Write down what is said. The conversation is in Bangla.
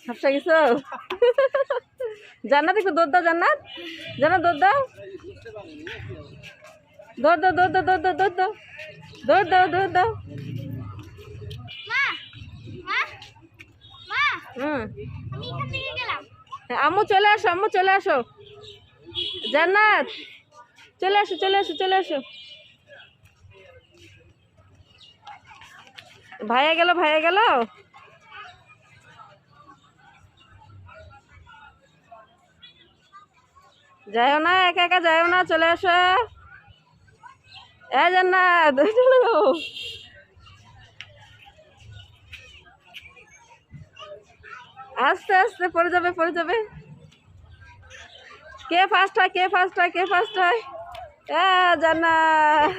হাফসা গেছো জান্নাত একটু দৌড় দাও জান্নাত জান্নাত দৌড় দাও দৌড় দাও দৌড় দাও দৌড় দাও দৌড় দাও দৌড় দাও দৌড় দাও আম্মু চলে আসো জান্নাত চলে আসো ভাইয়া গেল যাইও না একা একা যাইও না চলে আসো জান্নাত চলে যাও আস্তে আস্তে পড়ে যাবে কে ফার্স্ট হয় জান্নাত